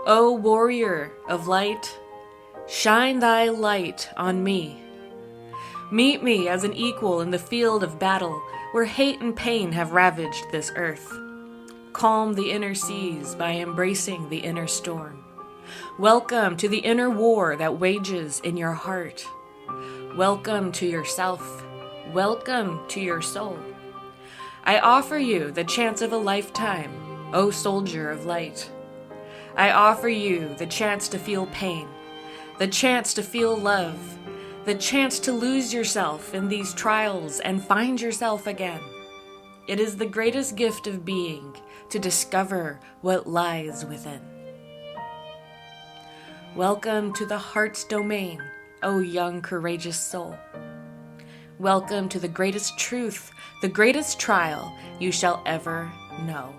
O warrior of light, shine thy light on me. Meet me as an equal in the field of battle where hate and pain have ravaged this earth. Calm the inner seas by embracing the inner storm. Welcome to the inner war that wages in your heart. Welcome to yourself. Welcome to your soul. I offer you the chance of a lifetime, O soldier of light. I offer you the chance to feel pain, the chance to feel love, the chance to lose yourself in these trials and find yourself again. It is the greatest gift of being to discover what lies within. Welcome to the heart's domain, O young, courageous soul. Welcome to the greatest truth, the greatest trial you shall ever know.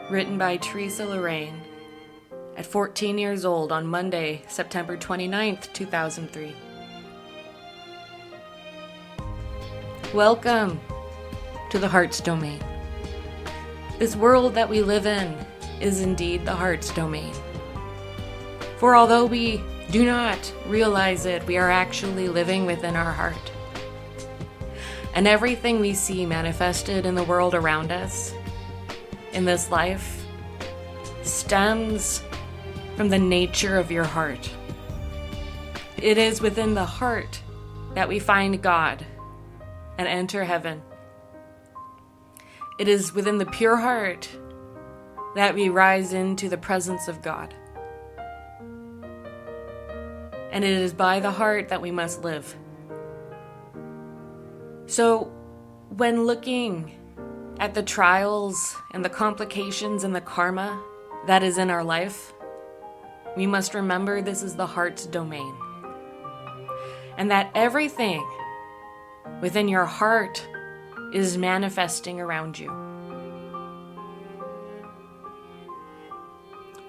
Written by Teresa Lorraine at 14 years old on Monday, September 29th, 2003. Welcome to the heart's domain. This world that we live in is indeed the heart's domain. For although we do not realize it, we are actually living within our heart. And everything we see manifested in the world around us, in this life, stems from the nature of your heart. It is within the heart that we find God and enter heaven. It is within the pure heart that we rise into the presence of God. And it is by the heart that we must live. So, when looking at the trials and the complications and the karma that is in our life, we must remember this is the heart's domain. And that everything within your heart is manifesting around you.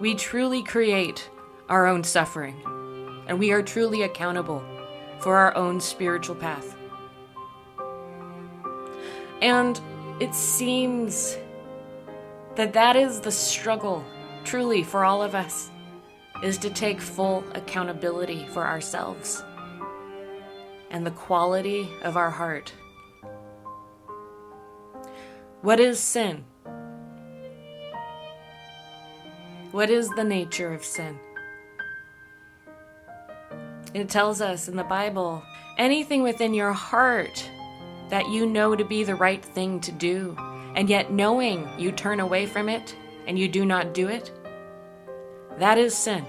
We truly create our own suffering, and we are truly accountable for our own spiritual path. And it seems that is the struggle, truly, for all of us, is to take full accountability for ourselves and the quality of our heart. What is sin? What is the nature of sin? It tells us in the Bible, anything within your heart that you know to be the right thing to do, and yet knowing you turn away from it and you do not do it, that is sin.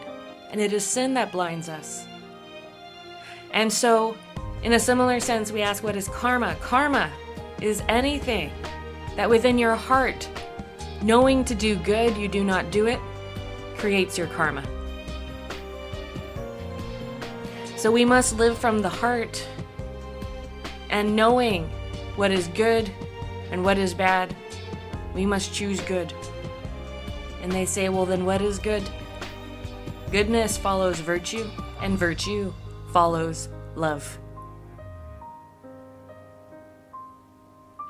And it is sin that blinds us. And so, in a similar sense, we ask, what is karma? Karma is anything that within your heart, knowing to do good, you do not do it, creates your karma. So we must live from the heart, and knowing what is good and what is bad, we must choose good. And they say, well, then what is good? Goodness follows virtue, and virtue follows love.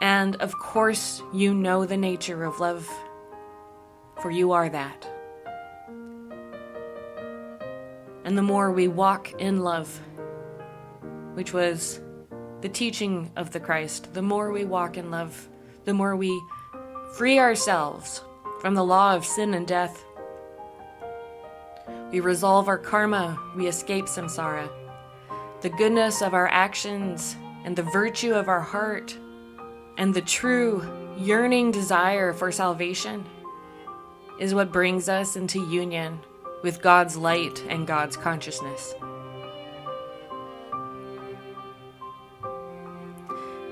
And of course, you know the nature of love, for you are that. And the more we walk in love, which was the teaching of the Christ, the more we walk in love, the more we free ourselves from the law of sin and death. We resolve our karma, we escape samsara. The goodness of our actions and the virtue of our heart and the true yearning desire for salvation is what brings us into union with God's light and God's consciousness.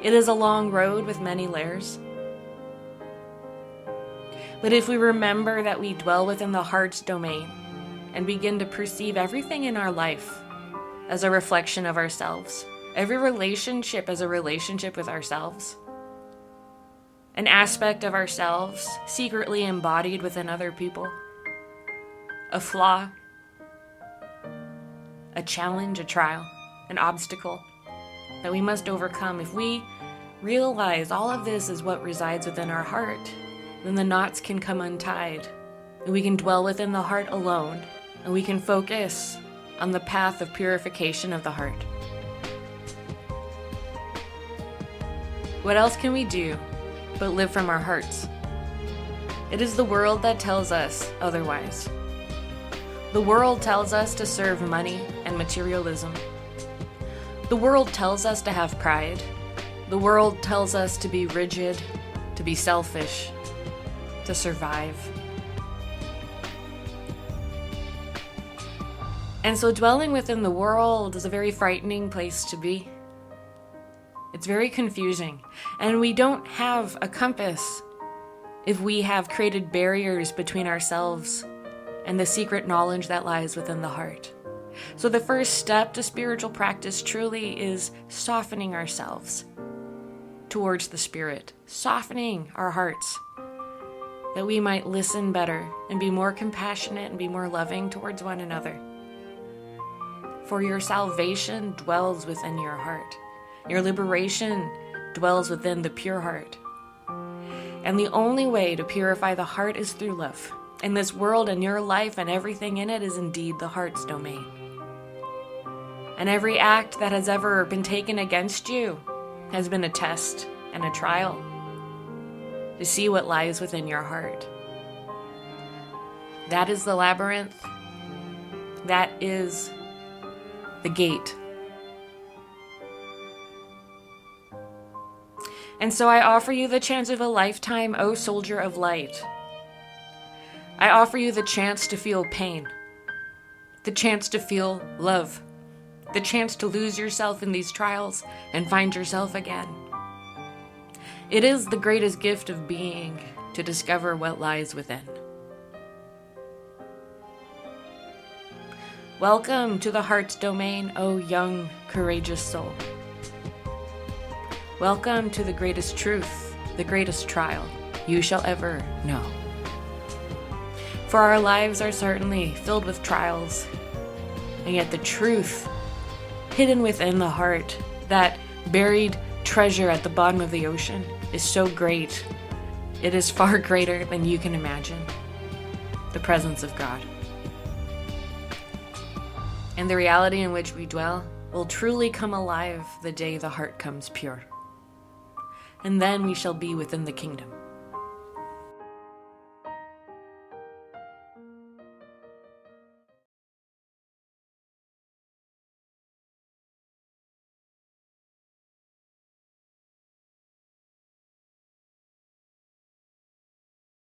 It is a long road with many layers. But if we remember that we dwell within the heart's domain and begin to perceive everything in our life as a reflection of ourselves, every relationship as a relationship with ourselves, an aspect of ourselves secretly embodied within other people, a flaw, a challenge, a trial, an obstacle that we must overcome. If we realize all of this is what resides within our heart, then the knots can come untied And we can dwell within the heart alone, and we can focus on the path of purification of the heart. What else can we do but live from our hearts? It is the world that tells us otherwise. The world tells us to serve money and materialism. The world tells us to have pride. The world tells us to be rigid, to be selfish, to survive. And so dwelling within the world is a very frightening place to be. It's very confusing, and we don't have a compass if we have created barriers between ourselves and the secret knowledge that lies within the heart. So the first step to spiritual practice truly is softening ourselves towards the Spirit, softening our hearts, that we might listen better and be more compassionate and be more loving towards one another. For your salvation dwells within your heart. Your liberation dwells within the pure heart. And the only way to purify the heart is through love. And this world and your life and everything in it is indeed the heart's domain. And every act that has ever been taken against you has been a test and a trial to see what lies within your heart. That is the labyrinth. That is the gate. And so I offer you the chance of a lifetime, O soldier of light. I offer you the chance to feel pain, the chance to feel love, the chance to lose yourself in these trials and find yourself again. It is the greatest gift of being to discover what lies within. Welcome to the heart's domain, O young, courageous soul. Welcome to the greatest truth, the greatest trial you shall ever know. For our lives are certainly filled with trials, and yet the truth hidden within the heart, that buried treasure at the bottom of the ocean, is so great. It is far greater than you can imagine. The presence of God. And the reality in which we dwell will truly come alive the day the heart comes pure. And then we shall be within the kingdom.